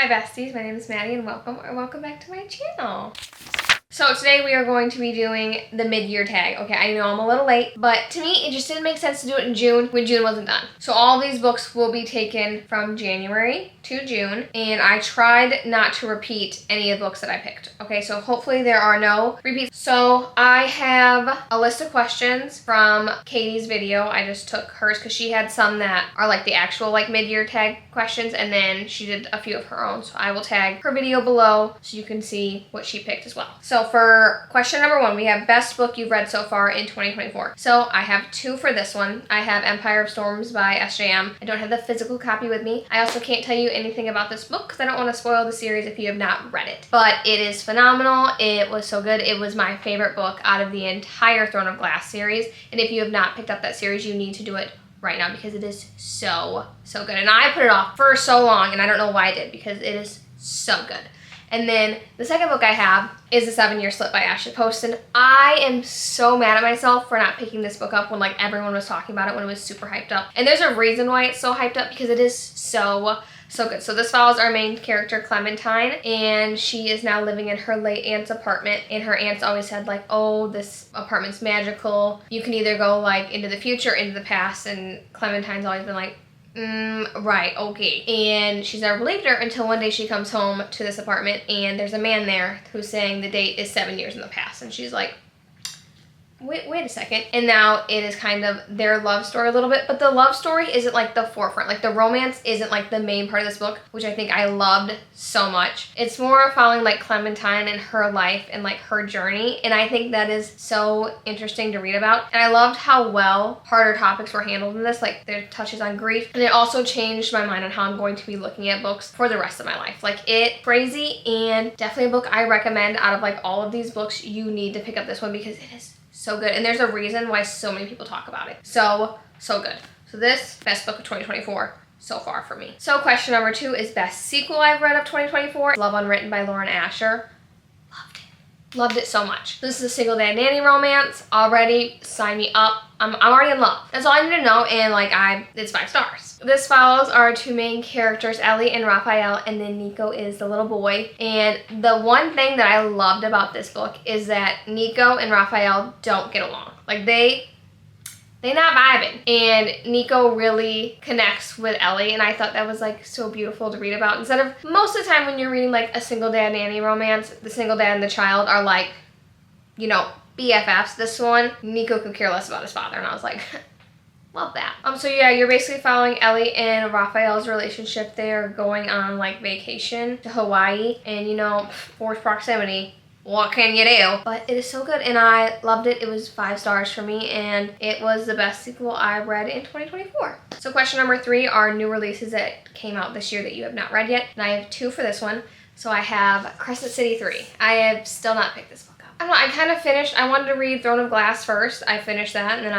Hi besties, my name is Maddie and welcome back to my channel. So today we are going to be doing the mid-year tag. Okay, I know I'm a little late, but to me it just didn't make sense to do it in June when June wasn't done. So all these books will be taken from January to June, and I tried not to repeat any of the books that I picked. Okay, so hopefully there are no repeats. So I have a list of questions from Katie's video. I just took hers because she had some that are like the actual like mid-year tag questions, and then she did a few of her own. So I will tag her video below so you can see what she picked as well. So for question number 1, we have best book you've read so far in 2024. So I have 2 for this one. I have Empire of Storms by SJM. I don't have the physical copy with me. I also can't tell you anything about this book because I don't want to spoil the series if you have not read it. But it is phenomenal. It was so good. It was my favorite book out of the entire Throne of Glass series. And if you have not picked up that series, you need to do it right now because it is so good. And I put it off for so long, and I don't know why I did because it is so good. And then the second book I have is The 7-Year Slip by Ashley Poston. I am so mad at myself for not picking this book up when like everyone was talking about it when it was super hyped up. And there's a reason why it's so hyped up because it is so good. So this follows our main character, Clementine, and she is now living in her late aunt's apartment, and her aunt's always said like, oh, this apartment's magical. You can either go like into the future, into the past, and Clementine's always been like, right, okay. And she's never believed her until one day she comes home to this apartment and there's a man there who's saying the date is 7 years in the past. And she's like, wait a second. And now it is kind of their love story a little bit, but the love story isn't like the forefront. Like the romance isn't like the main part of this book, which I think I loved so much. It's more following like Clementine and her life and like her journey. And I think that is so interesting to read about. And I loved how well harder topics were handled in this, like their touches on grief. And it also changed my mind on how I'm going to be looking at books for the rest of my life. Like it crazy, and definitely a book I recommend. Out of like all of these books, you need to pick up this one because it is so good. And there's a reason why so many people talk about it. So good. So this, best book of 2024 so far for me. So question number 2 is best sequel I've read of 2024. Love Unwritten by Lauren Asher. Loved it so much. This is a single dad nanny romance. Already, sign me up. I'm already in love. That's all I need to know, and like it's 5 stars. This follows our 2 main characters, Ellie and Raphael, and then Nico is the little boy. And the one thing that I loved about this book is that Nico and Raphael don't get along. Like they're not vibing, and Nico really connects with Ellie, and I thought that was like so beautiful to read about. Instead of most of the time when you're reading like a single dad nanny romance, the single dad and the child are like, you know, BFFs. This one, Nico could care less about his father, and I was like, love that. So yeah, you're basically following Ellie and Raphael's relationship. They're going on like vacation to Hawaii, and you know, forced proximity. What can you do? But it is so good, and I loved it. It was 5 stars for me, and it was the best sequel I read in 2024. So question number 3 are new releases that came out this year that you have not read yet, and I have 2 for this one. So I have Crescent City 3. I have still not picked this book up. I don't know, I kind of finished, I wanted to read Throne of Glass first. I finished that, and then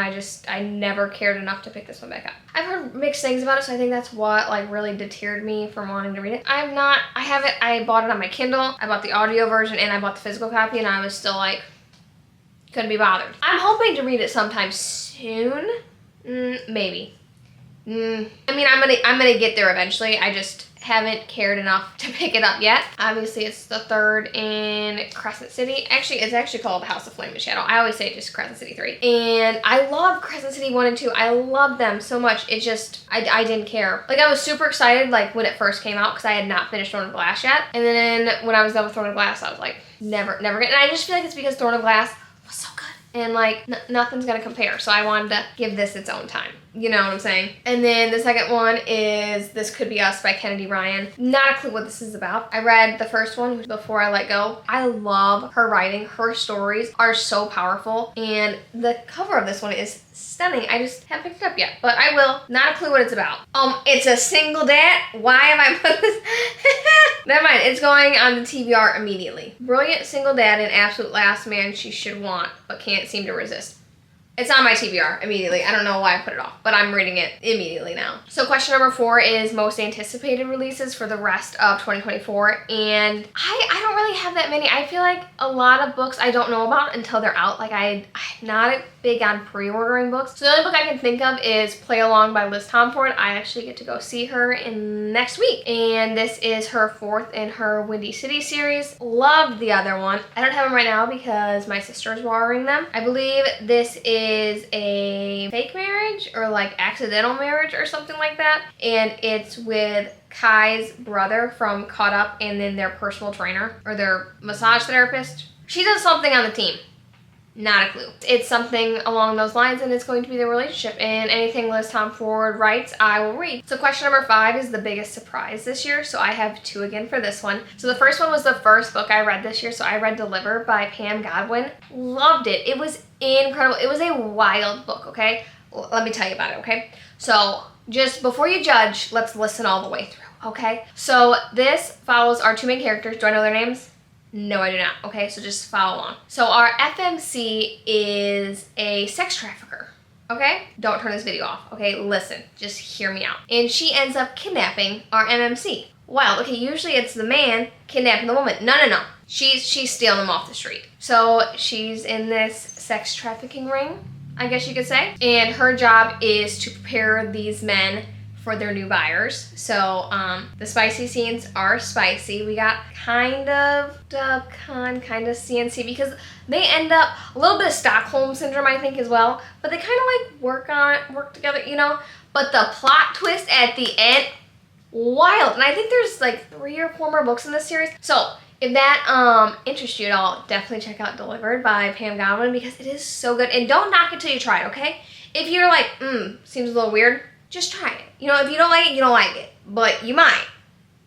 I never cared enough to pick this one back up. I've heard mixed things about it, so I think that's what like really deterred me from wanting to read it. I bought it on my Kindle, I bought the audio version, and I bought the physical copy, and I was still like, couldn't be bothered. I'm hoping to read it sometime soon, maybe. I mean, I'm gonna get there eventually. I just haven't cared enough to pick it up yet. Obviously, it's the 3rd in Crescent City. Actually, it's actually called House of Flame and Shadow. I always say just Crescent City 3. And I love Crescent City 1 and 2. I love them so much. It just, I didn't care. Like, I was super excited, like, when it first came out because I had not finished Throne of Glass yet. And then when I was done with Throne of Glass, I was like, never again. And I just feel like it's because Throne of Glass was so good. And, like, nothing's gonna compare. So I wanted to give this its own time. You know what I'm saying? And then the second one is This Could Be Us by Kennedy Ryan. Not a clue what this is about. I read the first one, Before I Let Go. I love her writing. Her stories are so powerful. And the cover of this one is stunning. I just haven't picked it up yet, but I will. Not a clue what it's about. It's a single dad. Why have I put this? Never mind. It's going on the TBR immediately. Brilliant single dad and absolute last man she should want, but can't seem to resist. It's on my TBR immediately. I don't know why I put it off, but I'm reading it immediately now. So question number 4 is most anticipated releases for the rest of 2024. And I don't really really have that many. I feel like a lot of books I don't know about until they're out. Like I'm not big on pre-ordering books. So the only book I can think of is Play Along by Liz Tomford. I actually get to go see her in next week. And this is her 4th in her Windy City series. Loved the other one. I don't have them right now because my sister's borrowing them. I believe this is a fake marriage or like accidental marriage or something like that. And it's with Kai's brother from Caught Up and then their personal trainer or their massage therapist. She does something on the team. Not a clue. It's something along those lines and it's going to be their relationship, and anything Liz Tomford writes, I will read. So question number 5 is the biggest surprise this year. So I have 2 again for this one. So the first one was the first book I read this year. So I read Deliver by Pam Godwin. Loved it. It was incredible. It was a wild book, okay? Let me tell you about it, okay? So just before you judge, let's listen all the way through, okay? So this follows our 2 main characters. Do I know their names? No, I do not. Okay, so just follow along. So our FMC is a sex trafficker. Okay? Don't turn this video off. Okay, listen. Just hear me out. And she ends up kidnapping our MMC. Wow, okay, usually it's the man kidnapping the woman. No. She's stealing them off the street. So she's in this sex trafficking ring, I guess you could say. And her job is to prepare these men for their new buyers. So the spicy scenes are spicy. We got kind of CNC because they end up a little bit of Stockholm syndrome, I think, as well. But they kind of like work together, you know. But the plot twist at the end, wild. And I think there's like 3 or 4 more books in this series. So if that interests you at all, definitely check out Delivered by Pam Godwin because it is so good. And don't knock it till you try it, okay? If you're like, seems a little weird, just try it. You know, if you don't like it, you don't like it. But you might.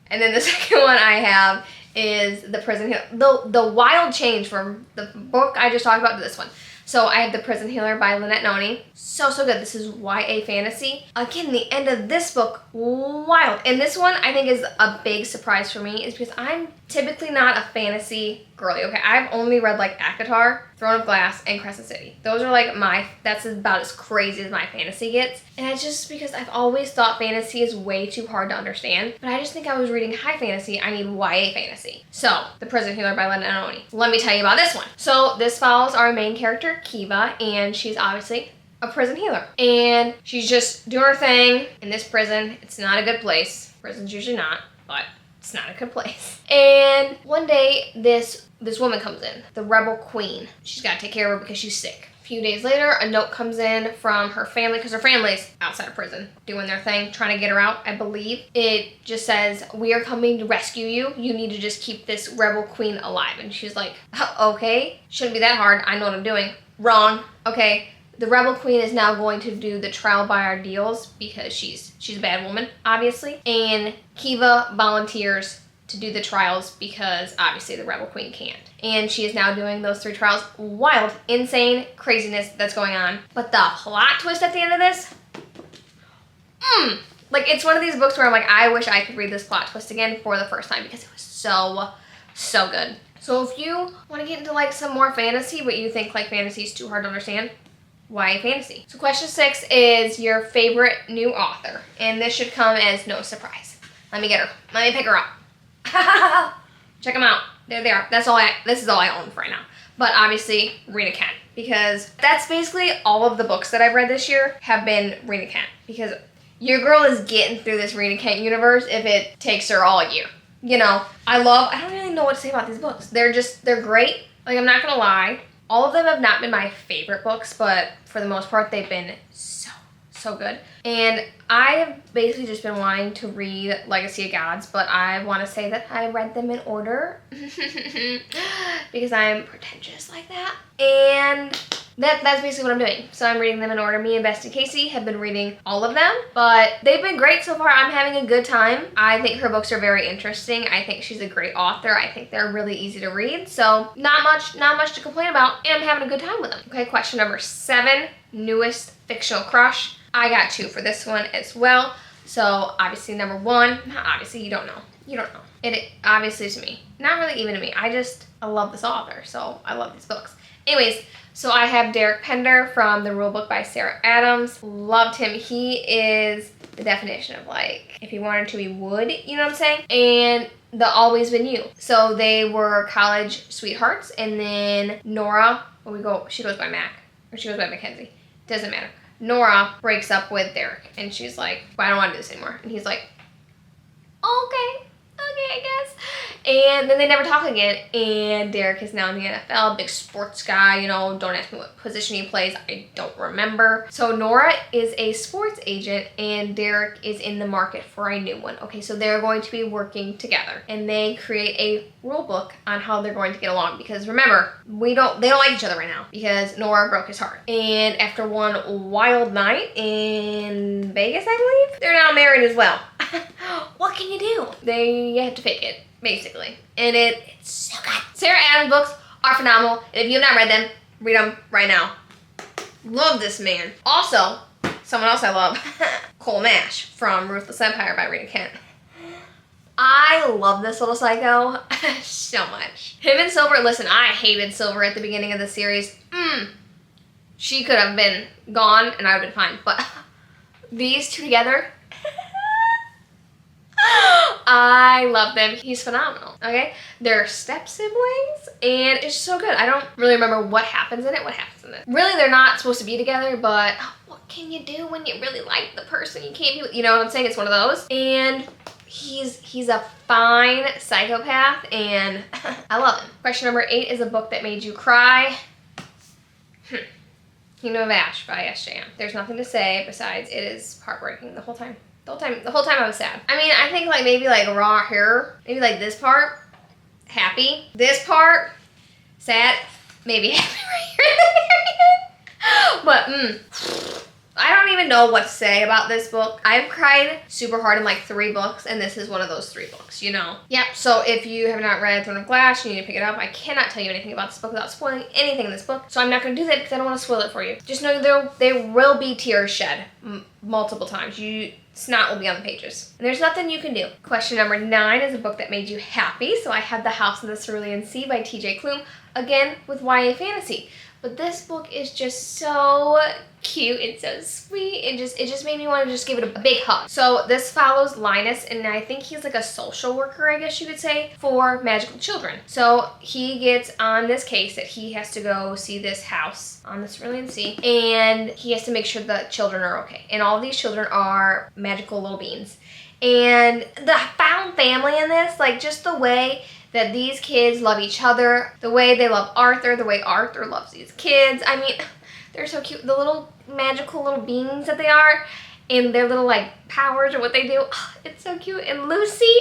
And then the second one I have is The Prison Healer. The wild change from the book I just talked about to this one. So I have The Prison Healer by Lynette Noni. So good. This is YA fantasy. Again, the end of this book, wild. And this one I think is a big surprise for me is because I'm typically not a fantasy girly, okay? I've only read like ACOTAR, Throne of Glass, and Crescent City. Those are like that's about as crazy as my fantasy gets. And it's just because I've always thought fantasy is way too hard to understand. But I just think I was reading high fantasy. I need YA fantasy. So, The Prison Healer by Lynette Noni. Let me tell you about this one. So this follows our main character, Kiva, and she's obviously a prison healer. And she's just doing her thing in this prison. It's not a good place. Prison's usually not, but it's not a good place. And one day, this woman comes in, the rebel queen. She's got to take care of her because she's sick. A few days later, a note comes in from her family because her family's outside of prison doing their thing, trying to get her out, I believe. It just says, we are coming to rescue you. You need to just keep this rebel queen alive. And she's like, okay, shouldn't be that hard. I know what I'm doing. Wrong. Okay. The rebel queen is now going to do the trial by ordeals because she's a bad woman, obviously. And Kiva volunteers to do the trials because obviously the rebel queen can't. And she is now doing those 3 trials. Wild, insane craziness that's going on. But the plot twist at the end of this, like it's one of these books where I'm like, I wish I could read this plot twist again for the first time because it was so good. So if you want to get into like some more fantasy, but you think like fantasy is too hard to understand, YA fantasy. So question 6 is your favorite new author. And this should come as no surprise. Let me get her. Let me pick her up. Check them out. There they are. This is all I own for right now. But obviously, Rena Kent. Because that's basically all of the books that I've read this year have been Rena Kent. Because your girl is getting through this Rena Kent universe if it takes her all year. You know, I don't really know what to say about these books. They're great. Like, I'm not gonna lie. All of them have not been my favorite books, but for the most part, they've been so good. And I have basically just been wanting to read Legacy of Gods, but I want to say that I read them in order because I'm pretentious like that. And that's basically what I'm doing. So I'm reading them in order. Me and Bestie Casey have been reading all of them, but they've been great so far. I'm having a good time. I think her books are very interesting. I think she's a great author. I think they're really easy to read. So not much to complain about, and I'm having a good time with them. Okay, question number 7, newest fictional crush. I got 2 for this one as well. So obviously number 1, not obviously, you don't know. It obviously to me, not really even to me. I love this author, so I love these books. Anyways, so I have Derek Pender from The Rule Book by Sarah Adams. Loved him. He is the definition of like, if he wanted to, he would, you know what I'm saying? And the Always Been You. So they were college sweethearts, and then Nora, she goes by Mac, or she goes by Mackenzie. Doesn't matter. Nora breaks up with Derek, and she's like, well, I don't want to do this anymore. And he's like, okay, I guess. And then they never talk again, and Derek is now in the NFL, big sports guy, don't ask me what position he plays, I don't remember. So Nora is a sports agent, and Derek is in the market for a new one. Okay, so they're going to be working together, and they create a rule book on how they're going to get along, because remember, they don't like each other right now, because Nora broke his heart. And after one wild night in Vegas, I believe, they're now married as well. What can you do? You have to fake it, basically. And it's so good. Sarah Adams books are phenomenal. And if you have not read them, read them right now. Love this man. Also, someone else I love, Cole Nash from Ruthless Empire by Rita Kent. I love this little psycho so much. Him and Silver, listen, I hated Silver at the beginning of the series. She could have been gone and I would have been fine. But these two together, I love them. He's phenomenal, okay? They're step siblings, and it's so good. I don't really remember what happens in it. Really, they're not supposed to be together, but what can you do when you really like the person you can't be with? You know what I'm saying? It's one of those. And he's a fine psychopath, and I love him. Question number 8 is a book that made you cry. Kingdom of Ash by S.J.M. There's nothing to say besides it is heartbreaking the whole time. The whole time I was sad. I mean, I think maybe raw hair, maybe this part, happy. This part, sad, maybe happy right here at the very end. But, I don't even know what to say about this book. I've cried super hard in 3 books, and this is one of those 3 books, Yep, so if you have not read Throne of Glass, you need to pick it up. I cannot tell you anything about this book without spoiling anything in this book, so I'm not going to do that because I don't want to spoil it for you. Just know there will be tears shed multiple times. Snot will be on the pages. And there's nothing you can do. Question number 9 is a book that made you happy. So I have The House of the Cerulean Sea by T.J. Klum, again with YA fantasy. But this book is just so cute. It's so sweet. It just made me want to just give it a big hug. So this follows Linus, and I think he's a social worker, I guess you could say, for magical children. So he gets on this case that he has to go see this house on the Cerulean Sea, and he has to make sure the children are okay. And all of these children are magical little beings. And the found family in this, just the way that these kids love each other, the way they love Arthur, the way Arthur loves these kids. I mean, they're so cute. The little magical little beings that they are, and their little powers or what they do. Oh, it's so cute. And Lucy,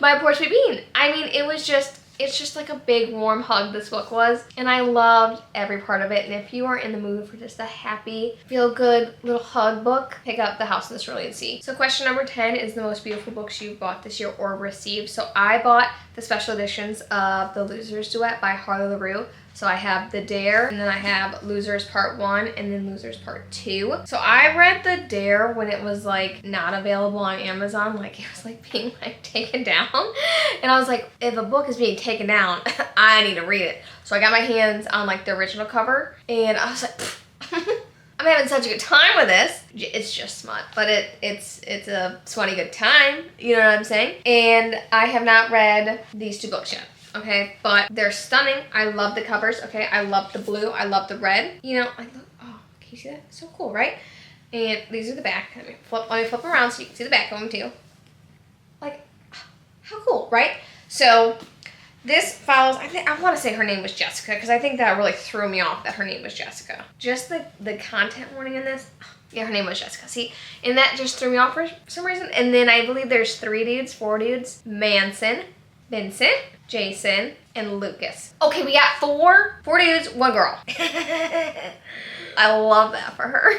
my poor sweet bean. I mean, it's just a big warm hug, this book was, and I loved every part of it. And if you are in the mood for just a happy, feel-good little hug book, pick up The House in the Cerulean Sea. So question number 10 is the most beautiful books you've bought this year or received. So I bought the special editions of The Losers Duet by Harley LaRue. So I have The Dare, and then I have Losers Part 1, and then Losers Part 2. So I read The Dare when it was not available on Amazon, it was being taken down. And I was like, if a book is being taken down, I need to read it. So I got my hands on the original cover, and I was like, I'm having such a good time with this. It's just smut, but it's a smutty good time, you know what I'm saying? And I have not read these 2 books yet. Okay, but they're stunning. I love the covers, okay? I love the blue. I love the red. Oh, can you see that? So cool, right? And these are the back. Let me flip them around so you can see the back of them too. How cool, right? So this follows, I want to say her name was Jessica, because I think that really threw me off that her name was Jessica. Just the content warning in this, yeah, her name was Jessica. See, and that just threw me off for some reason. And then I believe there's 4 dudes, Manson, Vincent, Jason, and Lucas. Okay, we got 4 dudes, 1 girl. I love that for her.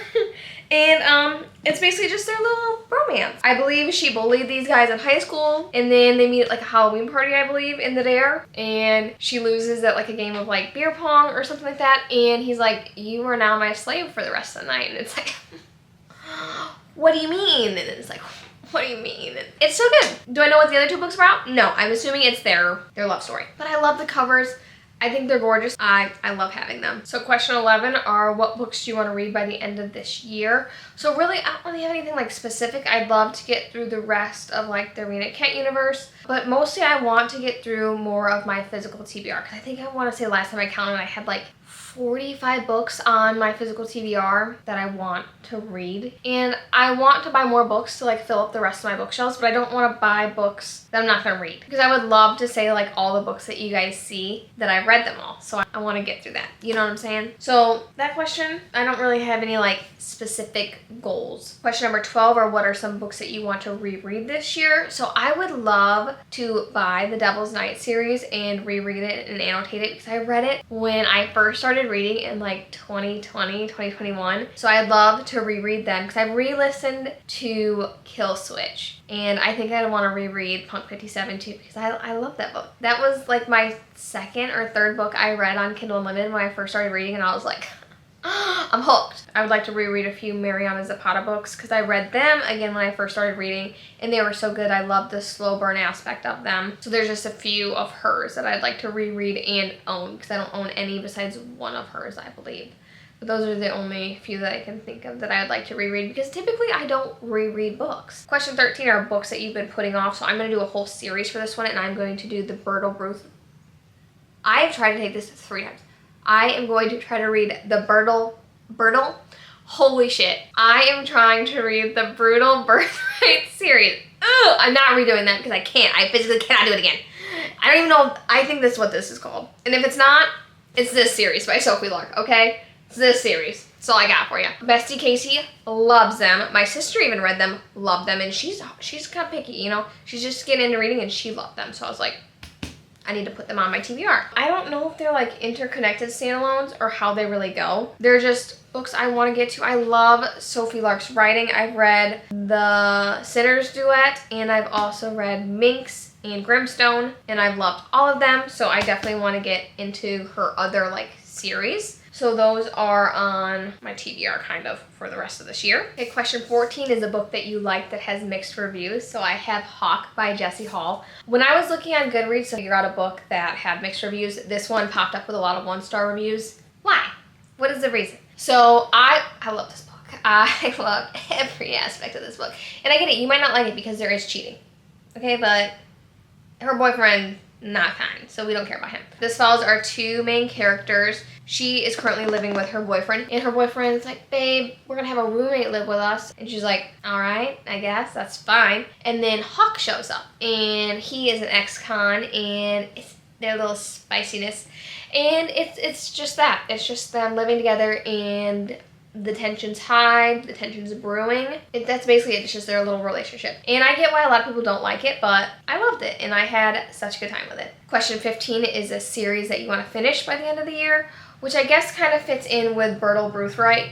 And it's basically just their little romance. I believe she bullied these guys in high school, and then they meet at a Halloween party, I believe, in The Dare, and she loses at a game of beer pong or something like that, and he's like, you are now my slave for the rest of the night. And it's what do you mean? And it's what do you mean? It's so good. Do I know what the other 2 books are about? No, I'm assuming it's their love story. But I love the covers. I think they're gorgeous. I love having them. So question 11 are what books do you want to read by the end of this year? So really, I don't really have anything like specific. I'd love to get through the rest of like the Rena Kent universe, but mostly I want to get through more of my physical TBR, because I think I want to say last time I counted I had like 45 books on my physical TBR that I want to read. And I want to buy more books to like fill up the rest of my bookshelves, but I don't want to buy books that I'm not going to read, because I would love to say like all the books that you guys see that I've read them all. So I want to get through that. You know what I'm saying? So that question, I don't really have any like specific goals. Question number 12 are what are some books that you want to reread this year? So I would love to buy the Devil's Night series and reread it and annotate it, because I read it when I first started reading in like 2020, 2021. So I'd love to reread them, because I've re-listened to Kill Switch, and I think I'd want to reread Punk 57 too, because I love that book. That was like my second or third book I read on Kindle Unlimited when I first started reading, and I was like, I'm hooked. I would like to reread a few Mariana Zapata books, because I read them again when I first started reading and they were so good. I love the slow burn aspect of them. So there's just a few of hers that I'd like to reread and own, because I don't own any besides one of hers, I believe. But those are the only few that I can think of that I'd like to reread, because typically I don't reread books. Question 13 are books that you've been putting off. So I'm going to do a whole series for this one, and I'm going to do the Bertolt Brecht. I've tried to take this 3 times. I am going to try to read the Bertolt. Holy shit. I am trying to read the Brutal Birthright series. Ugh, I'm not redoing that because I can't. I physically cannot do it again. I don't even know. I think this is what this is called. And if it's not, it's this series by Sophie Lark, okay? It's this series. That's all I got for you. Bestie Casey loves them. My sister even read them, loved them, and she's kind of picky, you know? She's just getting into reading and she loved them. So I was like, I need to put them on my TBR. I don't know if they're like interconnected standalones or how they really go. They're just books I want to get to. I love Sophie Lark's writing. I've read The Sinner's Duet, and I've also read Minx and Grimstone, and I've loved all of them. So I definitely want to get into her other like series. So those are on my TBR kind of for the rest of this year. Okay, question 14 is a book that you like that has mixed reviews. So I have Hawk by Jessie Hall. When I was looking on Goodreads to figure out a book that had mixed reviews, this one popped up with a lot of 1-star reviews. Why? What is the reason? So I love this book. I love every aspect of this book. And I get it, you might not like it because there is cheating. Okay, but her boyfriend, not kind, so we don't care about him. This follows our 2 main characters. She is currently living with her boyfriend, and her boyfriend's like, babe, we're gonna have a roommate live with us. And she's like, all right, I guess, that's fine. And then Hawk shows up, and he is an ex-con, and it's their little spiciness. And it's just that. It's just them living together, and the tension's high, the tension's brewing. That's basically it. It's just their little relationship. And I get why a lot of people don't like it, but I loved it, and I had such a good time with it. Question 15 is a series that you want to finish by the end of the year, which I guess kind of fits in with Bertolt Brecht, right?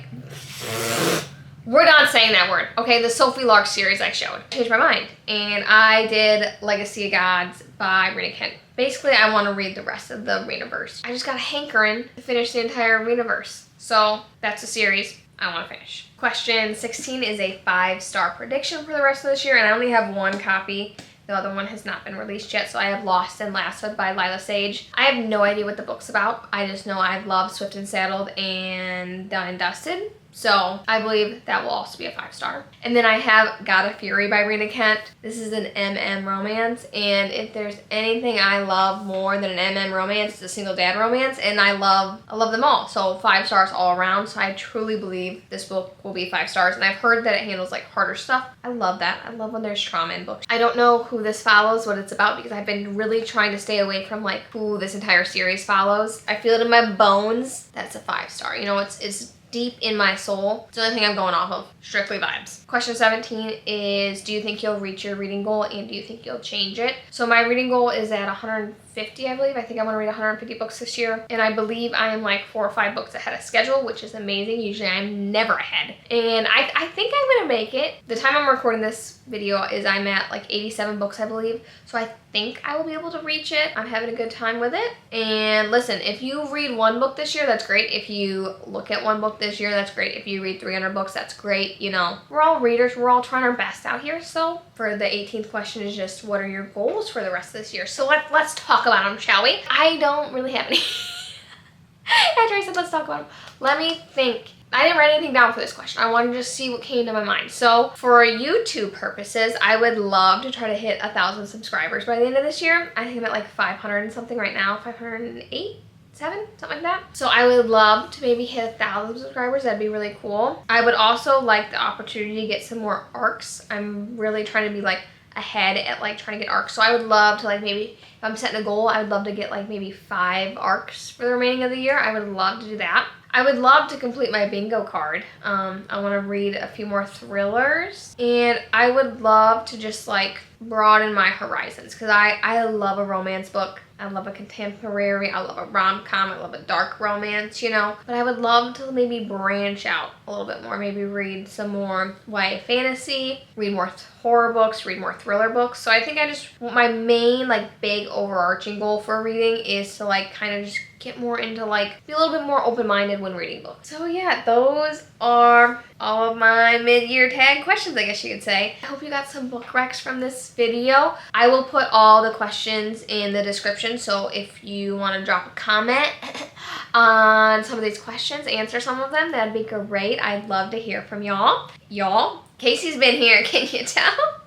We're not saying that word. Okay, the Sophie Lark series I showed. I changed my mind, and I did Legacy of Gods by Rena Kent. Basically, I want to read the rest of the Renaverse. I just got a hankering to finish the entire Renaverse. So that's a series I want to finish. Question 16 is a 5-star prediction for the rest of this year, and I only have 1 copy. The other one has not been released yet, so I have Lost and Lasted by Lila Sage. I have no idea what the book's about. I just know I've loved Swift and Saddled and Done and Dusted. So I believe that will also be a 5-star. And then I have God of Fury by Rena Kent. This is an MM romance, and if there's anything I love more than an MM romance, it's a single dad romance, and I love them all. So 5 stars all around. So I truly believe this book will be 5 stars, and I've heard that it handles like harder stuff. I love that. I love when there's trauma in books. I don't know who this follows, what it's about, because I've been really trying to stay away from like who this entire series follows. I feel it in my bones. That's a 5-star. You know, it's deep in my soul. It's the only thing I'm going off of. Strictly vibes. Question 17 is, do you think you'll reach your reading goal, and do you think you'll change it? So my reading goal is at 150, I believe. I think I'm gonna read 150 books this year, and I believe I am like 4 or 5 books ahead of schedule, which is amazing. Usually I'm never ahead, and I think I'm gonna make it. The time I'm recording this video is I'm at like 87 books, I believe, so I think I will be able to reach it. I'm having a good time with it. And listen, if you read 1 book this year, that's great. If you look at 1 book this year, that's great. If you read 300 books, that's great. You know, we're all readers. We're all trying our best out here. So for the 18th question is just, what are your goals for the rest of this year? So let's talk about them, shall we? I don't really have any. After I said let's talk about them, let me think. I didn't write anything down for this question. I wanted to just see what came to my mind. So for YouTube purposes, I would love to try to hit 1,000 subscribers by the end of this year. I think I'm at like 500 and something right now, 508, 7, something like that. So I would love to maybe hit 1,000 subscribers. That'd be really cool. I would also like the opportunity to get some more arcs. I'm really trying to be like ahead at like trying to get arcs. So I would love to like maybe, if I'm setting a goal, I would love to get like maybe 5 arcs for the remaining of the year. I would love to do that. I would love to complete my bingo card. I want to read a few more thrillers, and I would love to just like broaden my horizons, because I love a romance book. I love a contemporary, I love a rom-com, I love a dark romance, you know. But I would love to maybe branch out a little bit more, maybe read some more YA fantasy, read more horror books, read more thriller books. So I think my main like big overarching goal for reading is to like kind of just get more into like, be a little bit more open-minded when reading books. So yeah, those are all of my mid-year tag questions, I guess you could say. I hope you got some book recs from this video. I will put all the questions in the description, so if you want to drop a comment on some of these questions, answer some of them, that'd be great. I'd love to hear from y'all. Casey's been here, can you tell?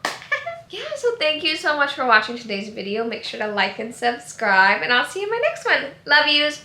Yeah, so thank you so much for watching today's video. Make sure to like and subscribe, and I'll see you in my next one. Love yous.